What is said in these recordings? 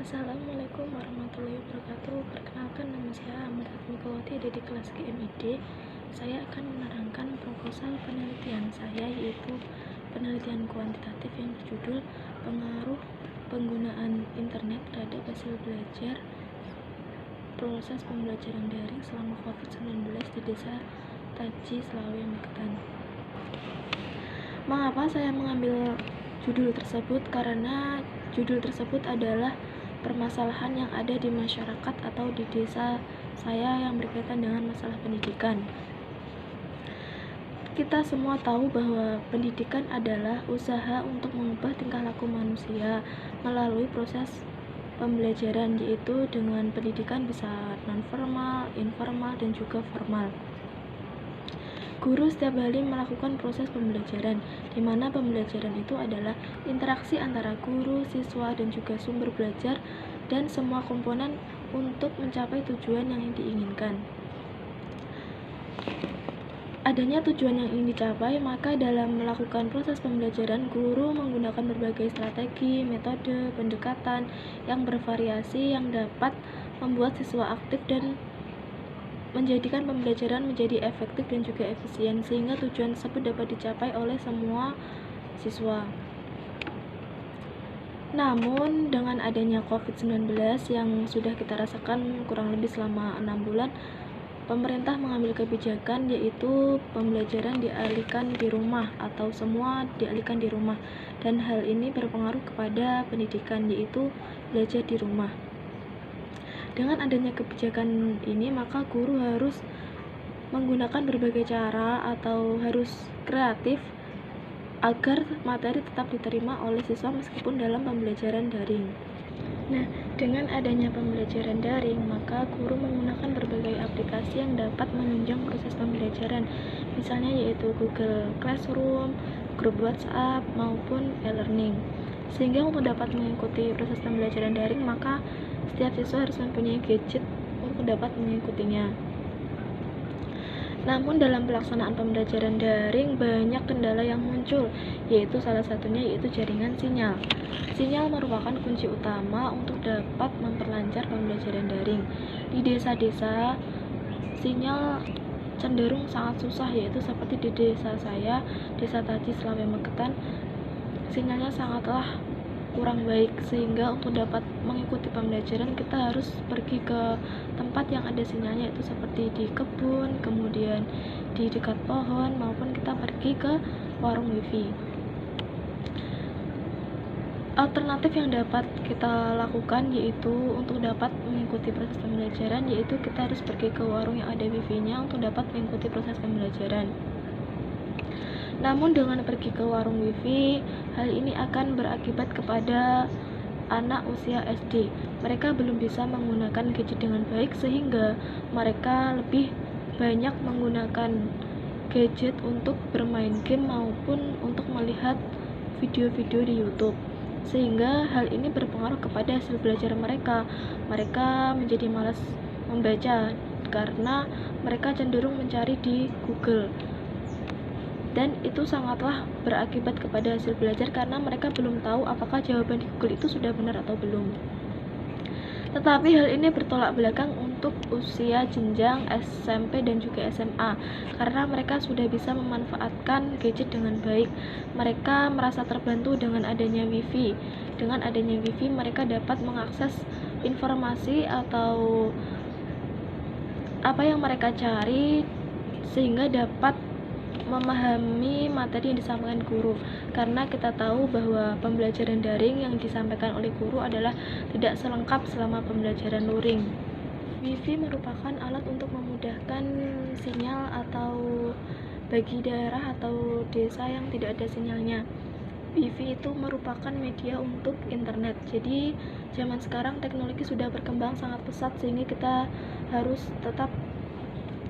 Assalamualaikum warahmatullahi wabarakatuh. Perkenalkan, nama saya Ahmad Hatmikawati, ada di kelas GMID. Saya akan menerangkan proposal penelitian saya, yaitu penelitian kuantitatif yang berjudul pengaruh penggunaan internet terhadap hasil belajar proses pembelajaran daring selama COVID-19 di Desa Taji, Selawe, Magetan. Mengapa saya mengambil judul tersebut? Karena judul tersebut adalah permasalahan yang ada di masyarakat atau di desa saya yang berkaitan dengan masalah pendidikan. Kita semua tahu bahwa pendidikan adalah usaha untuk mengubah tingkah laku manusia melalui proses pembelajaran, yaitu dengan pendidikan bisa non-formal, informal, dan juga formal. Guru setiap hari melakukan proses pembelajaran, di mana pembelajaran itu adalah interaksi antara guru, siswa, dan juga sumber belajar, dan semua komponen untuk mencapai tujuan yang diinginkan. Adanya tujuan yang ingin dicapai, maka dalam melakukan proses pembelajaran, guru menggunakan berbagai strategi, metode, pendekatan yang bervariasi yang dapat membuat siswa aktif dan menjadikan pembelajaran menjadi efektif dan juga efisien, sehingga tujuan tersebut dapat dicapai oleh semua siswa. Namun, dengan adanya COVID-19 yang sudah kita rasakan kurang lebih selama 6 bulan, pemerintah mengambil kebijakan, yaitu pembelajaran dialihkan di rumah atau semua dialihkan di rumah, dan hal ini berpengaruh kepada pendidikan, yaitu belajar di rumah. Dengan adanya kebijakan ini, maka guru harus menggunakan berbagai cara atau harus kreatif agar materi tetap diterima oleh siswa meskipun dalam pembelajaran daring. Nah, dengan adanya pembelajaran daring, maka guru menggunakan berbagai aplikasi yang dapat menunjang proses pembelajaran, misalnya yaitu Google Classroom, grup WhatsApp, maupun e-learning. Sehingga untuk dapat mengikuti proses pembelajaran daring, maka setiap siswa harus mempunyai gadget untuk dapat mengikutinya. Namun dalam pelaksanaan pembelajaran daring banyak kendala yang muncul, yaitu salah satunya yaitu jaringan sinyal. Sinyal merupakan kunci utama untuk dapat memperlancar pembelajaran daring. Di desa-desa, sinyal cenderung sangat susah, yaitu seperti di desa saya, Desa Taji, Selawe, Magetan, sinyalnya sangatlah kurang baik, sehingga untuk dapat mengikuti pembelajaran kita harus pergi ke tempat yang ada sinyalnya, itu seperti di kebun, kemudian di dekat pohon, maupun kita pergi ke warung wifi. Alternatif yang dapat kita lakukan yaitu untuk dapat mengikuti proses pembelajaran, yaitu kita harus pergi ke warung yang ada wifi-nya untuk dapat mengikuti proses pembelajaran. Namun dengan pergi ke warung wifi, hal ini akan berakibat kepada anak usia SD. Mereka belum bisa menggunakan gadget dengan baik, sehingga mereka lebih banyak menggunakan gadget untuk bermain game maupun untuk melihat video-video di YouTube. Sehingga hal ini berpengaruh kepada hasil belajar mereka. Mereka menjadi malas membaca karena mereka cenderung mencari di Google. Dan itu sangatlah berakibat kepada hasil belajar karena mereka belum tahu apakah jawaban di Google itu sudah benar atau belum. Tetapi hal ini bertolak belakang untuk usia jenjang SMP dan juga SMA, karena mereka sudah bisa memanfaatkan gadget dengan baik. Mereka merasa terbantu dengan adanya wifi. Dengan adanya wifi, mereka dapat mengakses informasi atau apa yang mereka cari, sehingga dapat memahami materi yang disampaikan guru, karena kita tahu bahwa pembelajaran daring yang disampaikan oleh guru adalah tidak selengkap selama pembelajaran luring. Wifi merupakan alat untuk memudahkan sinyal atau bagi daerah atau desa yang tidak ada sinyalnya. Wifi itu merupakan media untuk internet. Jadi zaman sekarang teknologi sudah berkembang sangat pesat, sehingga kita harus tetap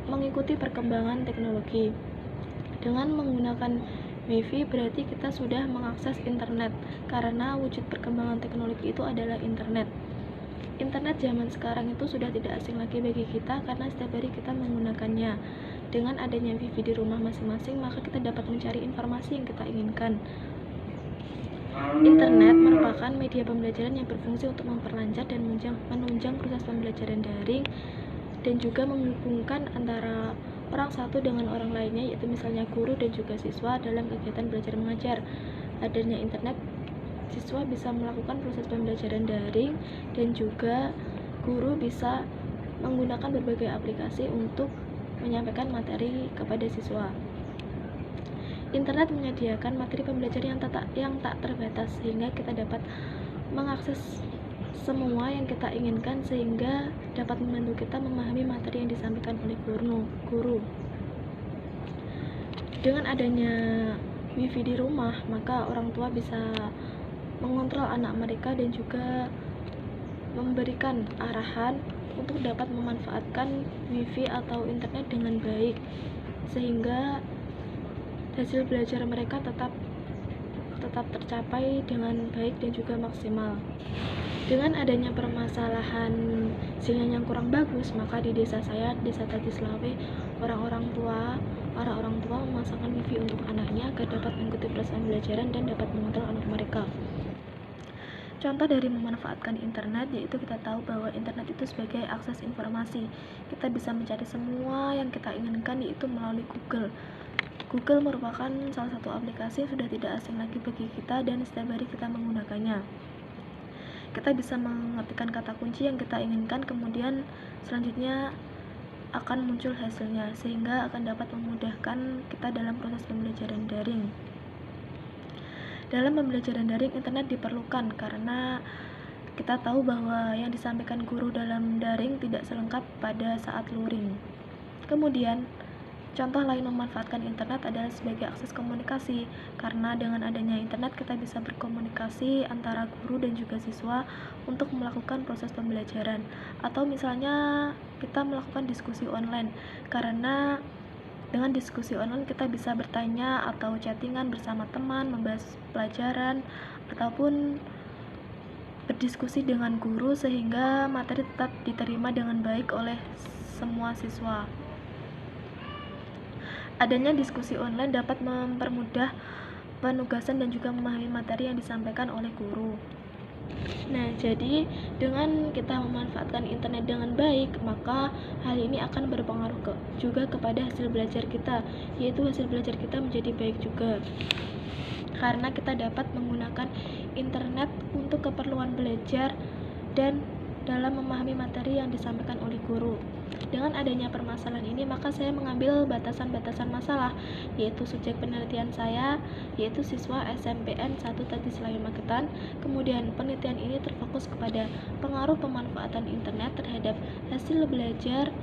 mengikuti perkembangan teknologi. Dengan menggunakan wifi berarti kita sudah mengakses internet, karena wujud perkembangan teknologi itu adalah internet. Internet zaman sekarang itu sudah tidak asing lagi bagi kita, karena setiap hari kita menggunakannya. Dengan adanya wifi di rumah masing-masing, maka kita dapat mencari informasi yang kita inginkan. Internet merupakan media pembelajaran yang berfungsi untuk memperlancar dan menunjang proses pembelajaran daring dan juga menghubungkan antara orang satu dengan orang lainnya, yaitu misalnya guru dan juga siswa dalam kegiatan belajar mengajar. Adanya internet, siswa bisa melakukan proses pembelajaran daring dan juga guru bisa menggunakan berbagai aplikasi untuk menyampaikan materi kepada siswa. Internet menyediakan materi pembelajaran yang tak terbatas sehingga kita dapat mengakses semua yang kita inginkan sehingga dapat membantu kita memahami materi yang disampaikan oleh guru. Dengan adanya wifi di rumah, maka orang tua bisa mengontrol anak mereka dan juga memberikan arahan untuk dapat memanfaatkan wifi atau internet dengan baik sehingga hasil belajar mereka tetap tercapai dengan baik dan juga maksimal. Dengan adanya permasalahan sinyal yang kurang bagus, maka di desa saya, Desa Tajislawe, para orang tua memasangkan wifi untuk anaknya agar dapat mengikuti proses pembelajaran dan dapat mengontrol anak mereka. Contoh dari memanfaatkan internet yaitu kita tahu bahwa internet itu sebagai akses informasi. Kita bisa mencari semua yang kita inginkan yaitu melalui Google. Google merupakan salah satu aplikasi yang sudah tidak asing lagi bagi kita dan setiap hari kita menggunakannya. Kita bisa mengetikkan kata kunci yang kita inginkan, kemudian selanjutnya akan muncul hasilnya sehingga akan dapat memudahkan kita dalam proses pembelajaran daring. Dalam pembelajaran daring, internet diperlukan karena kita tahu bahwa yang disampaikan guru dalam daring tidak selengkap pada saat luring. Kemudian, contoh lain memanfaatkan internet adalah sebagai akses komunikasi, karena dengan adanya internet kita bisa berkomunikasi antara guru dan juga siswa untuk melakukan proses pembelajaran. Atau misalnya kita melakukan diskusi online, karena dengan diskusi online kita bisa bertanya atau chattingan bersama teman, membahas pelajaran, ataupun berdiskusi dengan guru sehingga materi tetap diterima dengan baik oleh semua siswa. Adanya diskusi online dapat mempermudah penugasan dan juga memahami materi yang disampaikan oleh guru. Nah, jadi dengan kita memanfaatkan internet dengan baik, maka hal ini akan berpengaruh juga kepada hasil belajar kita, yaitu hasil belajar kita menjadi baik juga. Karena kita dapat menggunakan internet untuk keperluan belajar dan dalam memahami materi yang disampaikan oleh guru. Dengan adanya permasalahan ini, maka saya mengambil batasan-batasan masalah, yaitu subjek penelitian saya, yaitu siswa SMPN 1 Tajislawe Magetan. Kemudian penelitian ini terfokus kepada pengaruh pemanfaatan internet terhadap hasil belajar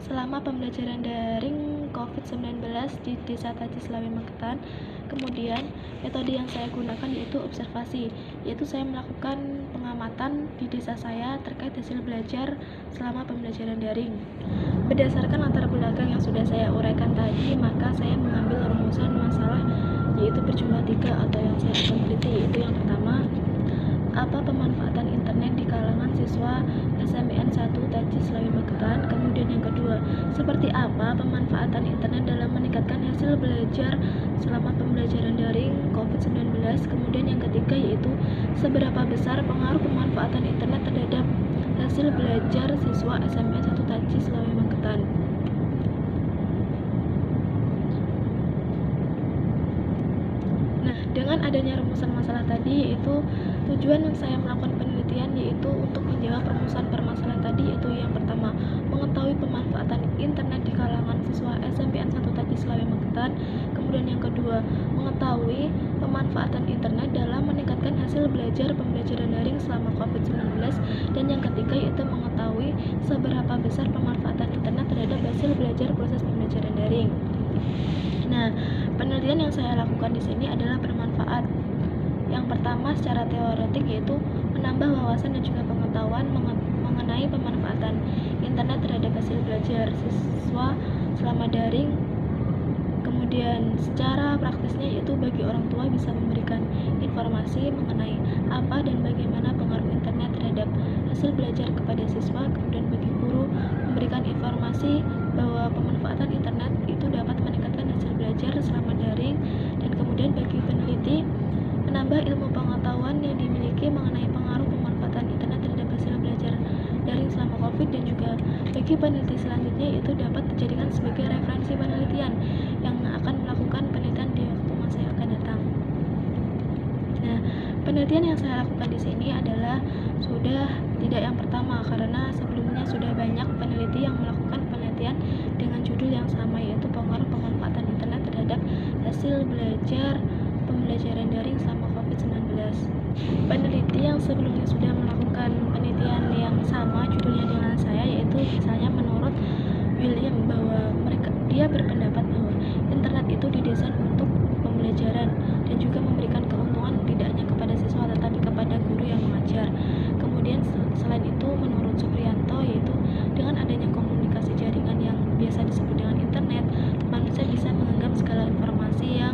selama pembelajaran daring COVID-19 di Desa Tajislawe Magetan. Kemudian metode yang saya gunakan yaitu observasi, yaitu saya melakukan pengamatan di desa saya terkait hasil belajar selama pembelajaran daring. Berdasarkan latar belakang yang sudah saya uraikan tadi, maka saya mengambil rumusan masalah yaitu berjumlah 3 atau yang saya akan teliti, yaitu yang pertama, apa pemanfaatan internet di kalangan siswa SMPN 1 Tajislawe Magetan. Kemudian yang kedua, seperti apa pemanfaatan internet dalam meningkatkan hasil belajar selama pembelajaran daring COVID-19. Kemudian yang ketiga yaitu seberapa besar pengaruh pemanfaatan internet terhadap hasil belajar siswa SMPN 1 Tajislawe Magetan. Nah, dengan adanya rumusan masalah tadi, yaitu tujuan yang saya melakukan penelitian yaitu untuk menjawab rumusan permasalahan tadi, yaitu yang pertama, mengetahui pemanfaatan internet di kalangan siswa SMPN 1 Tajislawe Magetan. Kemudian yang kedua, mengetahui pemanfaatan internet dalam meningkatkan hasil belajar pembelajaran daring selama COVID-19. Dan yang ketiga yaitu mengetahui seberapa besar pemanfaatan internet terhadap hasil belajar proses pembelajaran daring. Nah, penelitian yang saya lakukan di sini adalah bermanfaat. Yang pertama secara teoretik yaitu menambah wawasan dan juga pengetahuan mengenai pemanfaatan internet terhadap hasil belajar siswa selama daring. Kemudian secara praktisnya yaitu bagi orang tua bisa memberikan informasi mengenai apa dan bagaimana pengaruh internet terhadap hasil belajar kepada siswa. Kemudian bagi guru memberikan informasi bahwa pemanfaatan internet itu dapat meningkatkan hasil belajar selama daring. Dan kemudian bagi peneliti menambah ilmu pengetahuan yang dimiliki mengenai pengaruh pemanfaatan internet terhadap hasil belajar daring selama COVID, dan juga bagi peneliti selanjutnya itu dapat dijadikan sebagai referensi penelitian yang akan melakukan penelitian di waktu masa yang akan datang. Nah, penelitian yang saya lakukan di sini adalah sudah tidak yang pertama, karena sebelumnya sudah banyak peneliti yang melakukan penelitian dengan judul yang sama, yaitu pengaruh pemanfaatan internet terhadap hasil pembelajaran daring selama COVID-19. Peneliti yang sebelumnya sudah melakukan penelitian yang sama judulnya dengan saya, yaitu misalnya menurut William, bahwa dia berpendapat bahwa internet itu didesain untuk pembelajaran dan juga memberikan keuntungan tidak hanya kepada siswa tetapi kepada guru yang mengajar. Kemudian selain itu menurut Supriyanto, yaitu dengan adanya komunikasi jaringan yang biasa disebut dengan internet, manusia bisa menggenggam segala informasi yang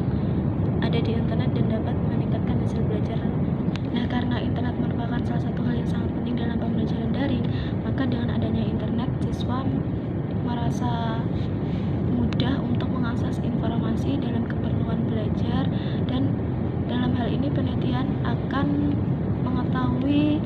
ada di internet dan dapat meningkatkan hasil belajar. Nah, karena internet merupakan salah satu hal yang sangat penting dalam pembelajaran daring, maka dengan adanya internet, siswa merasa mudah untuk mengakses informasi dalam keperluan belajar, dan dalam hal ini penelitian akan mengetahui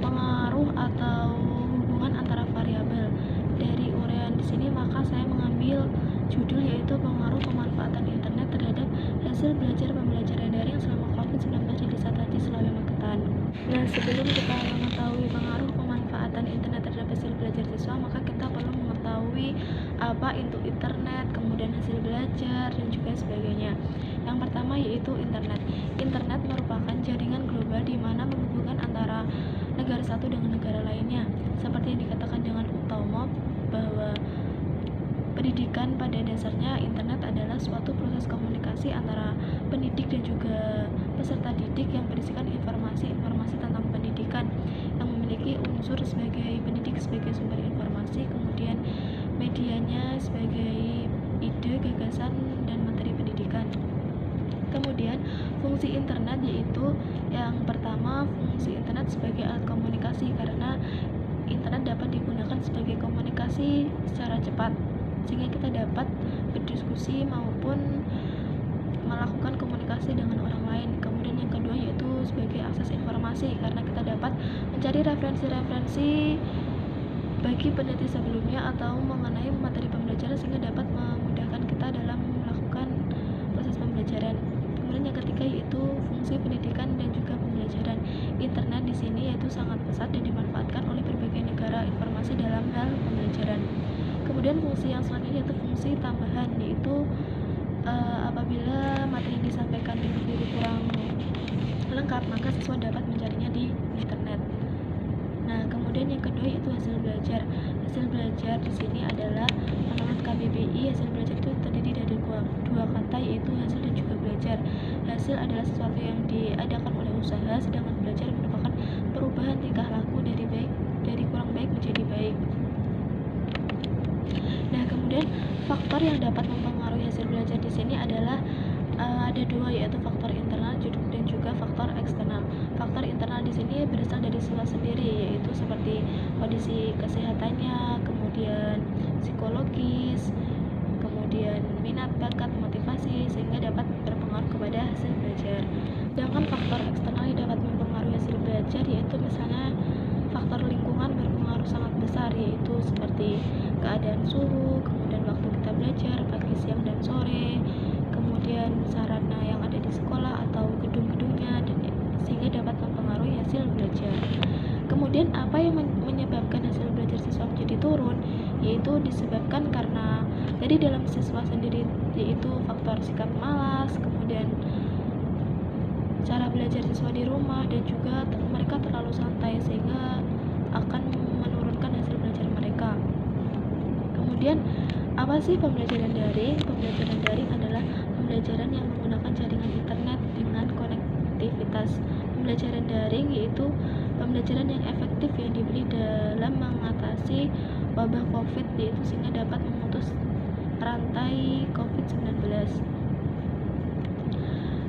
pengaruh atau hubungan antara variabel. Dari uraian di sini maka saya mengambil judul yaitu pengaruh pemanfaatan internet terhadap hasil belajar pembelajaran daring selama COVID-19 di Desa Taji, Selawe, Magetan. Nah, sebelum kita mengetahui pengaruh pemanfaatan internet terhadap hasil belajar siswa, maka kita perlu mengetahui apa itu internet, kemudian hasil belajar, dan juga sebagainya. Yang pertama yaitu internet. Internet merupakan jaringan global di mana menghubungkan antara negara satu dengan negara lainnya. Seperti yang dikatakan dengan utama bahwa pendidikan pada dasarnya internet adalah suatu proses komunikasi antara pendidik dan juga peserta didik yang berisikan informasi tentang pendidikan yang memiliki unsur sebagai pendidik sebagai sumber informasi, kemudian medianya sebagai ide, gagasan, dan materi pendidikan. Kemudian fungsi internet yaitu yang pertama, fungsi internet sebagai alat komunikasi, karena internet dapat digunakan sebagai komunikasi secara cepat sehingga kita dapat berdiskusi maupun melakukan komunikasi dengan orang lain. Kemudian yang kedua yaitu sebagai akses informasi, karena kita dapat mencari referensi-referensi bagi peneliti sebelumnya atau mengenai materi pembelajaran sehingga dapat memudahkan kita dalam melakukan proses pembelajaran. Kemudian yang ketiga yaitu fungsi pendidikan dan juga pembelajaran. Internet di sini yaitu sangat pesat dan dimanfaatkan oleh berbagai negara informasi dalam hal pembelajaran. Kemudian fungsi yang selanjutnya yaitu fungsi tambahan, yaitu apabila materi yang disampaikan di guru kurang lengkap, maka siswa dapat mencarinya di internet. Nah, kemudian yang kedua yaitu hasil belajar. Hasil belajar di sini adalah menurut KBBI, hasil belajar itu terdiri dari dua kata, yaitu hasil dan juga belajar. Hasil adalah sesuatu yang diadakan oleh usaha, sedangkan belajar merupakan perubahan tingkah laku dari kurang baik menjadi baik. Nah, kemudian faktor yang dapat mempengaruhi hasil belajar di sini adalah ada dua, yaitu faktor internal dan juga faktor eksternal. Faktor internal di sini berasal dari siswa sendiri, yaitu seperti kondisi kesehatannya, kemudian psikologis, kemudian minat, bakat, motivasi, sehingga dapat berpengaruh kepada hasil belajar. Sedangkan faktor eksternal yang dapat mempengaruhi hasil belajar yaitu misalnya faktor lingkungan berpengaruh sangat besar, yaitu seperti keadaan suhu, kemudian waktu kita belajar pagi, siang, dan sore, kemudian sarana yang ada di sekolah atau gedung-gedungnya, dan sehingga dapat mempengaruhi hasil belajar. Kemudian apa yang menyebabkan hasil belajar siswa menjadi turun, yaitu disebabkan karena dari dalam siswa sendiri, yaitu faktor sikap malas, kemudian cara belajar siswa di rumah, dan juga mereka terlalu santai sehingga akan menurunkan hasil belajar mereka. Kemudian apa sih pembelajaran daring? Pembelajaran daring adalah pembelajaran yang menggunakan jaringan internet dengan konektivitas. Pembelajaran daring yaitu pembelajaran yang efektif yang diberi dalam mengatasi wabah COVID, yaitu sehingga dapat memutus rantai COVID-19.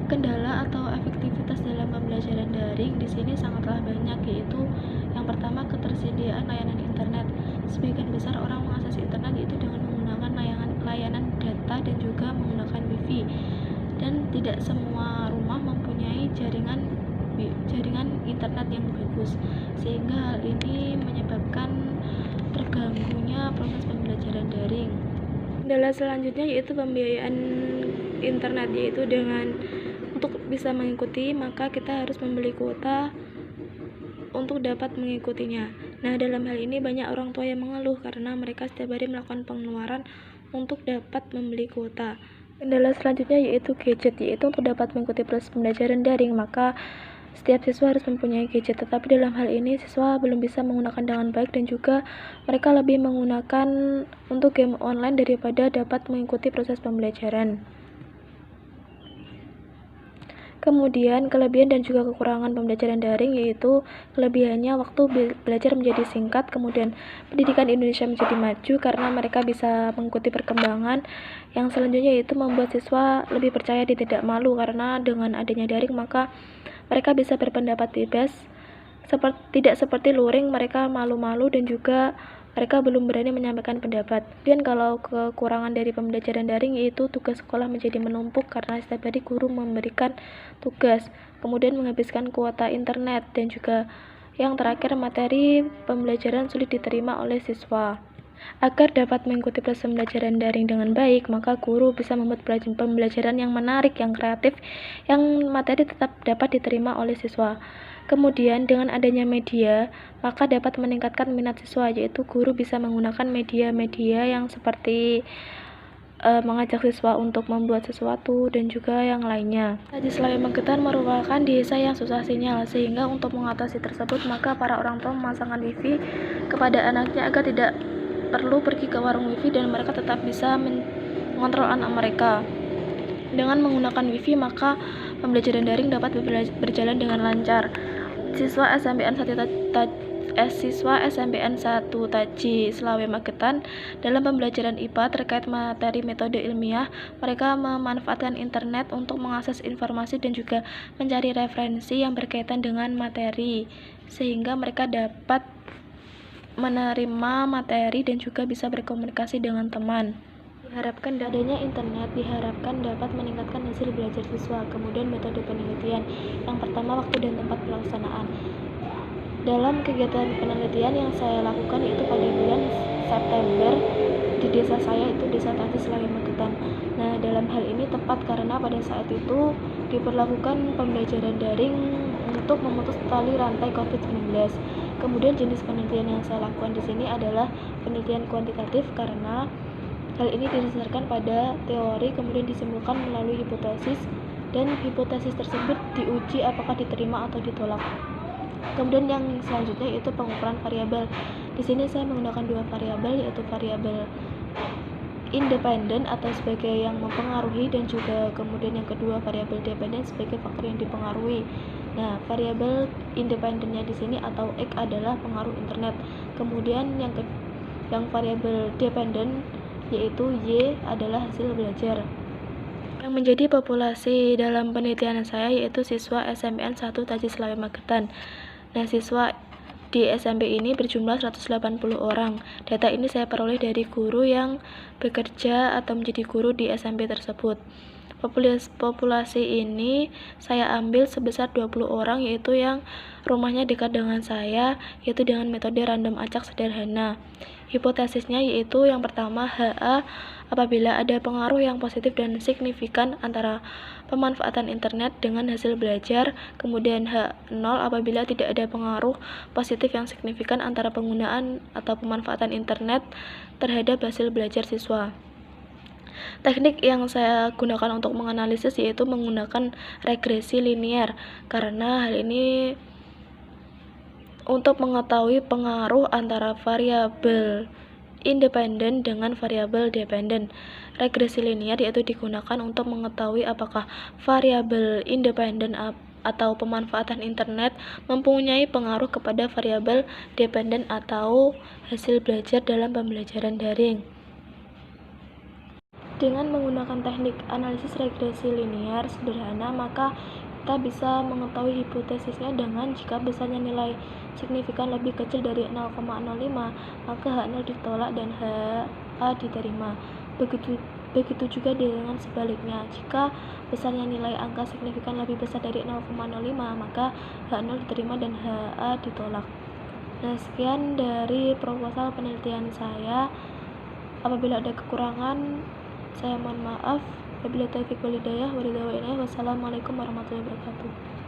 Kendala atau efektivitas dalam pembelajaran daring di sini sangatlah banyak, yaitu yang pertama ketersediaan layanan internet. Sebagian besar orang mengakses internet yaitu dengan menggunakan layanan data dan juga menggunakan wifi, dan tidak semua rumah mempunyai mempunyai jaringan internet yang bagus, sehingga hal ini menyebabkan terganggunya proses pembelajaran daring. Kendala selanjutnya yaitu pembiayaan internet, yaitu untuk bisa mengikuti maka kita harus membeli kuota untuk dapat mengikutinya. Nah, dalam hal ini banyak orang tua yang mengeluh karena mereka setiap hari melakukan pengeluaran untuk dapat membeli kuota. Kendala selanjutnya yaitu gadget, yaitu untuk dapat mengikuti proses pembelajaran daring maka setiap siswa harus mempunyai gadget, tetapi dalam hal ini siswa belum bisa menggunakan dengan baik dan juga mereka lebih menggunakan untuk game online daripada dapat mengikuti proses pembelajaran. Kemudian kelebihan dan juga kekurangan pembelajaran daring yaitu kelebihannya waktu belajar menjadi singkat, kemudian pendidikan Indonesia menjadi maju karena mereka bisa mengikuti perkembangan. Yang selanjutnya yaitu membuat siswa lebih percaya diri, tidak malu karena dengan adanya daring maka mereka bisa berpendapat bebas, tidak seperti luring mereka malu-malu dan juga mereka belum berani menyampaikan pendapat. Dan kalau kekurangan dari pembelajaran daring yaitu tugas sekolah menjadi menumpuk karena setiap hari guru memberikan tugas, kemudian menghabiskan kuota internet, dan juga yang terakhir materi pembelajaran sulit diterima oleh siswa. Agar dapat mengikuti proses pembelajaran daring dengan baik, maka guru bisa membuat pembelajaran yang menarik, yang kreatif, yang materi tetap dapat diterima oleh siswa. Kemudian dengan adanya media, maka dapat meningkatkan minat siswa, yaitu guru bisa menggunakan media-media yang seperti mengajak siswa untuk membuat sesuatu dan juga yang lainnya. Taji Selawe Magetan merupakan desa yang susah sinyal, sehingga untuk mengatasi tersebut maka para orang tua memasangkan wifi kepada anaknya agar tidak perlu pergi ke warung wifi dan mereka tetap bisa mengontrol anak mereka. Dengan menggunakan wifi maka pembelajaran daring dapat berjalan dengan lancar. Siswa SMPN 1 Taji Selawe Magetan dalam pembelajaran IPA terkait materi metode ilmiah, mereka memanfaatkan internet untuk mengakses informasi dan juga mencari referensi yang berkaitan dengan materi, sehingga mereka dapat menerima materi dan juga bisa berkomunikasi dengan teman. Diharapkan adanya internet dapat meningkatkan hasil belajar siswa. Kemudian metode penelitian. Yang pertama, waktu dan tempat pelaksanaan. Dalam kegiatan penelitian yang saya lakukan yaitu pada bulan September di desa saya, itu Desa Taji Selawe Magetan. Nah, dalam hal ini tepat karena pada saat itu diperlakukan pembelajaran daring untuk memutus tali rantai COVID-19. Kemudian jenis penelitian yang saya lakukan di sini adalah penelitian kuantitatif karena hal ini didasarkan pada teori, kemudian disimpulkan melalui hipotesis, dan hipotesis tersebut diuji apakah diterima atau ditolak. Kemudian yang selanjutnya yaitu pengukuran variabel. Di sini saya menggunakan dua variabel, yaitu variabel independen atau sebagai yang mempengaruhi, dan juga kemudian yang kedua variabel dependen sebagai faktor yang dipengaruhi. Nah, variabel independennya di sini atau X adalah pengaruh internet. Kemudian yang variabel dependen yaitu Y adalah hasil belajar. Yang menjadi populasi dalam penelitian saya yaitu siswa SMPN 1 Taji Selawe Magetan. Nah, siswa di SMP ini berjumlah 180 orang. Data ini saya peroleh dari guru yang bekerja atau menjadi guru di SMP tersebut. Populasi ini saya ambil sebesar 20 orang, yaitu yang rumahnya dekat dengan saya, yaitu dengan metode random acak sederhana. Hipotesisnya yaitu yang pertama, HA apabila ada pengaruh yang positif dan signifikan antara pemanfaatan internet dengan hasil belajar. Kemudian H0 apabila tidak ada pengaruh positif yang signifikan antara penggunaan atau pemanfaatan internet terhadap hasil belajar siswa. Teknik yang saya gunakan untuk menganalisis yaitu menggunakan regresi linear, karena hal ini untuk mengetahui pengaruh antara variabel independen dengan variabel dependen. Regresi linear yaitu digunakan untuk mengetahui apakah variabel independen atau pemanfaatan internet mempunyai pengaruh kepada variabel dependen atau hasil belajar dalam pembelajaran daring. Dengan menggunakan teknik analisis regresi linear sederhana, maka kita bisa mengetahui hipotesisnya dengan jika besarnya nilai signifikan lebih kecil dari 0,05, maka H0 ditolak dan HA diterima. Begitu juga dengan sebaliknya, jika besarnya nilai angka signifikan lebih besar dari 0,05, maka H0 diterima dan HA ditolak. Nah, sekian dari proposal penelitian saya. Apabila ada kekurangan, saya mohon maaf. Wabillahi taufiq wal hidayah. Wassalamualaikum warahmatullahi wabarakatuh.